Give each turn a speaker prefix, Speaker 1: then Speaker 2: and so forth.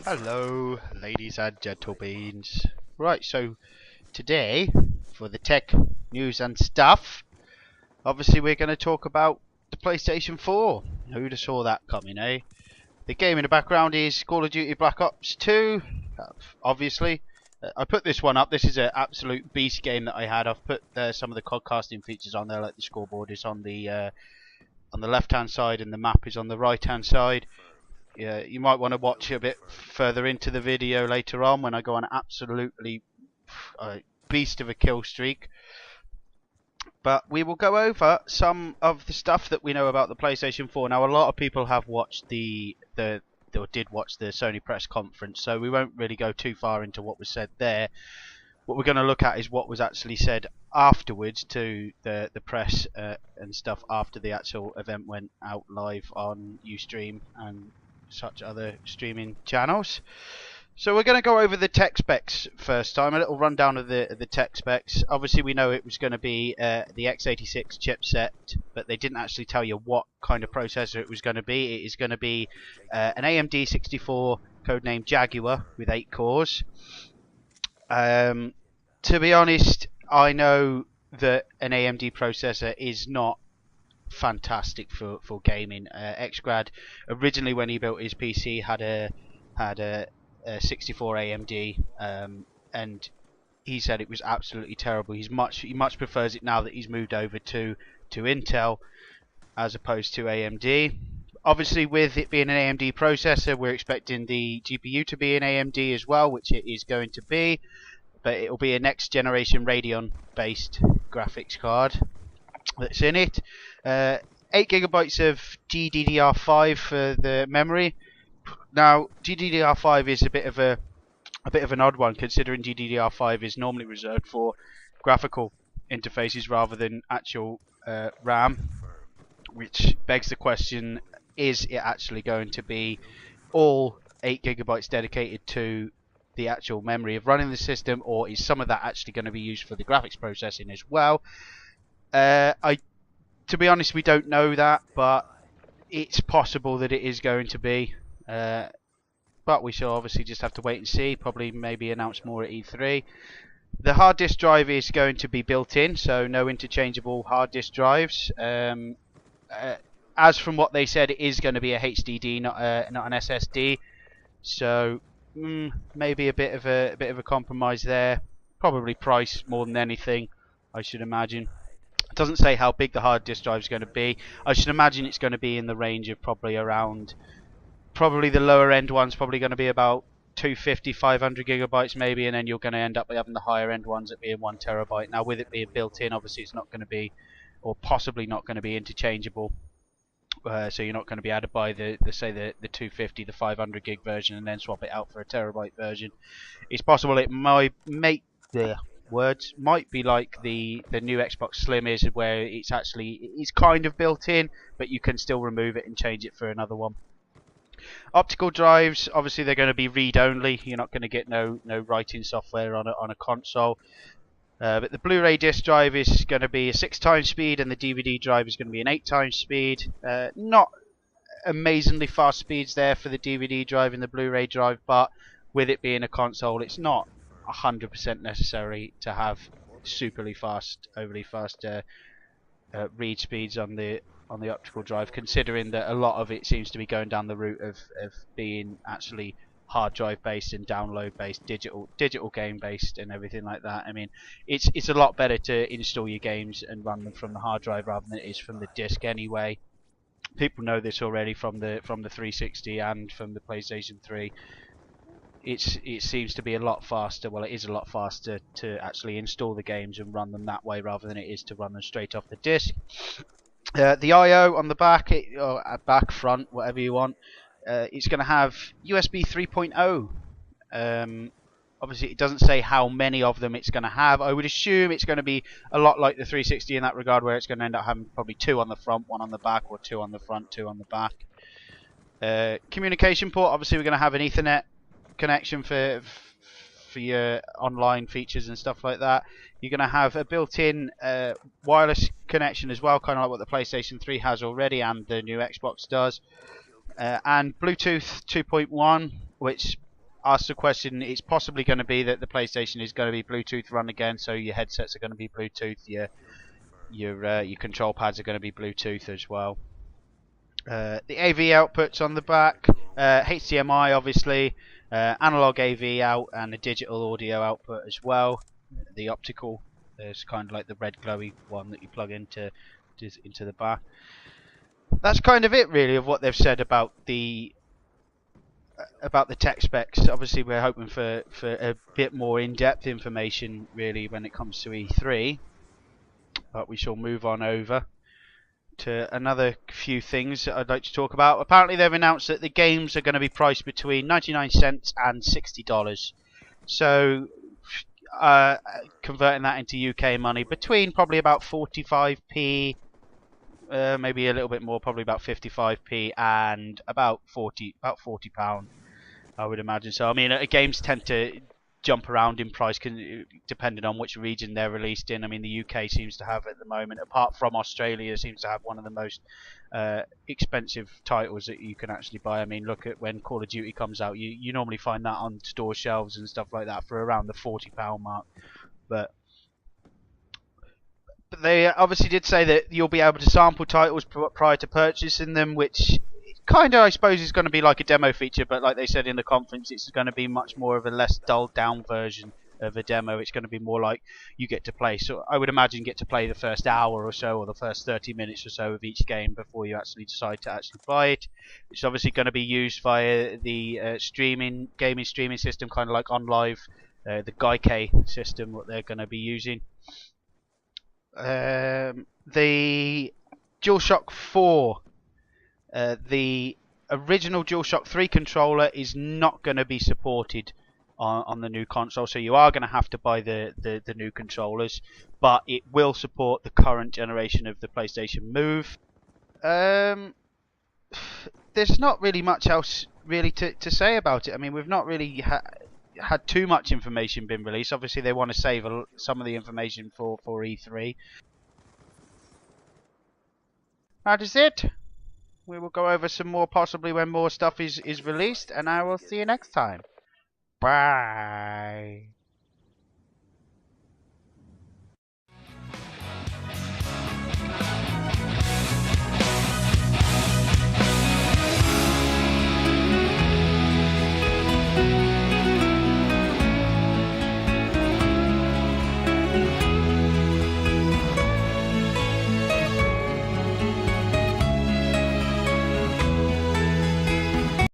Speaker 1: Hello, ladies and gentlemen. Right, so today, for the tech news and stuff, obviously we're going to talk about the PlayStation 4. Who'd have saw that coming, eh? The game in the background is Call of Duty Black Ops 2, obviously. I put this one up. This is an absolute beast game that I had. I've put some of the podcasting features on there, like the scoreboard is on the left-hand side and the map is on the right-hand side. Yeah, you might want to watch a bit further into the video later on when I go on absolutely beast of a kill streak. But we will go over some of the stuff that we know about the PlayStation 4. Now, a lot of people have watched or did watch the Sony press conference, so we won't really go too far into what was said there. What we're going to look at is what was actually said afterwards to the press and stuff after the actual event went out live on Ustream and such other streaming channels. So we're going to go over the tech specs first time, a little rundown of the tech specs. Obviously we know it was going to be the x86 chipset, but they didn't actually tell you what kind of processor it was going to be. It is going to be an AMD 64 codenamed Jaguar with 8 cores. To be honest, I know that an AMD processor is not fantastic for gaming. Xgrad originally, when he built his PC, had a 64 AMD, and he said it was absolutely terrible. He much prefers it now that he's moved over to Intel as opposed to AMD. Obviously, with it being an AMD processor, we're expecting the GPU to be an AMD as well, which it is going to be, but it will be a next generation Radeon based graphics card that's in it. 8 gigabytes of GDDR5 for the memory. Now, GDDR5 is a bit of an odd one, considering GDDR5 is normally reserved for graphical interfaces rather than actual RAM, which begs the question: is it actually going to be all 8 gigabytes dedicated to the actual memory of running the system, or is some of that actually going to be used for the graphics processing as well? To be honest, we don't know that, but it's possible that it is going to be. But we shall obviously just have to wait and see. Probably maybe announce more at E3. The hard disk drive is going to be built in, so no interchangeable hard disk drives. As from what they said, it is going to be a HDD, not an SSD. So maybe a bit of a compromise there. Probably price more than anything, I should imagine. It doesn't say how big the hard disk drive is going to be. I should imagine it's going to be in the range of probably the lower end one's probably going to be about 250, 500 gigabytes maybe, and then you're going to end up having the higher end ones at being 1 terabyte. Now, with it being built in, obviously it's not going to be, or possibly not going to be, interchangeable. So you're not going to be able to buy the 250, the 500 gig version and then swap it out for a terabyte version. It's possible it might make the words might be like the new Xbox Slim is, where it's kind of built in, but you can still remove it and change it for another one. Optical drives, obviously they're going to be read only. You're not going to get no writing software on a console. But the Blu-ray disc drive is going to be a 6 times speed, and the DVD drive is going to be an 8 times speed. Not amazingly fast speeds there for the DVD drive and the Blu-ray drive, but with it being a console, it's not 100% necessary to have overly fast read speeds on the optical drive, considering that a lot of it seems to be going down the route of being actually hard drive based and download based, digital game based and everything like that. I mean, it's a lot better to install your games and run them from the hard drive rather than it is from the disc anyway. People know this already from the 360 and from the PlayStation 3. It seems to be a lot faster. Well, it is a lot faster to actually install the games and run them that way rather than it is to run them straight off the disc. The I/O on the back, or back, front, whatever you want, it's going to have USB 3.0. Obviously, it doesn't say how many of them it's going to have. I would assume it's going to be a lot like the 360 in that regard, where it's going to end up having probably 2 on the front, 1 on the back, or 2 on the front, 2 on the back. Communication port, obviously we're going to have an Ethernet connection for for your online features and stuff like that. You're going to have a built-in wireless connection as well, kind of like what the PlayStation 3 has already and the new Xbox does. And Bluetooth 2.1, which asks the question, it's possibly going to be that the PlayStation is going to be Bluetooth run again, so your headsets are going to be Bluetooth, your control pads are going to be Bluetooth as well. The AV outputs on the back, HDMI obviously, analog AV out, and a digital audio output as well. The optical, there's kind of like the red glowy one that you plug into the back. That's kind of it really of what they've said about the tech specs. Obviously we're hoping for a bit more in-depth information really when it comes to E3, but we shall move on over to another few things that I'd like to talk about. Apparently they've announced that the games are going to be priced between 99 cents and $60. So converting that into UK money, between probably about 45p, maybe a little bit more, probably about 55p, and about £40, I would imagine. So I mean, games tend to jump around in price depending on which region they're released in. I mean, the UK seems to have at the moment, apart from Australia, seems to have one of the most expensive titles that you can actually buy. I mean, look at when Call of Duty comes out, you normally find that on store shelves and stuff like that for around the £40 mark. But they obviously did say that you'll be able to sample titles prior to purchasing them, which kind of, I suppose, is going to be like a demo feature, but like they said in the conference, it's going to be much more of a less dulled down version of a demo. It's going to be more like you get to play. So I would imagine get to play the first hour or so, or the first 30 minutes or so of each game before you actually decide to actually buy it. It's obviously going to be used via the gaming streaming system, kind of like OnLive, the DrRodneyMckay system, what they're going to be using. The DualShock 4. The original DualShock 3 controller is not going to be supported on the new console, so you are going to have to buy the new controllers, but it will support the current generation of the PlayStation Move. There's not really much else really to say about it. I mean, we've not really had too much information been released. Obviously they want to save some of the information for E3. That is it. We will go over some more possibly when more stuff is released, and I will see you next time. Bye.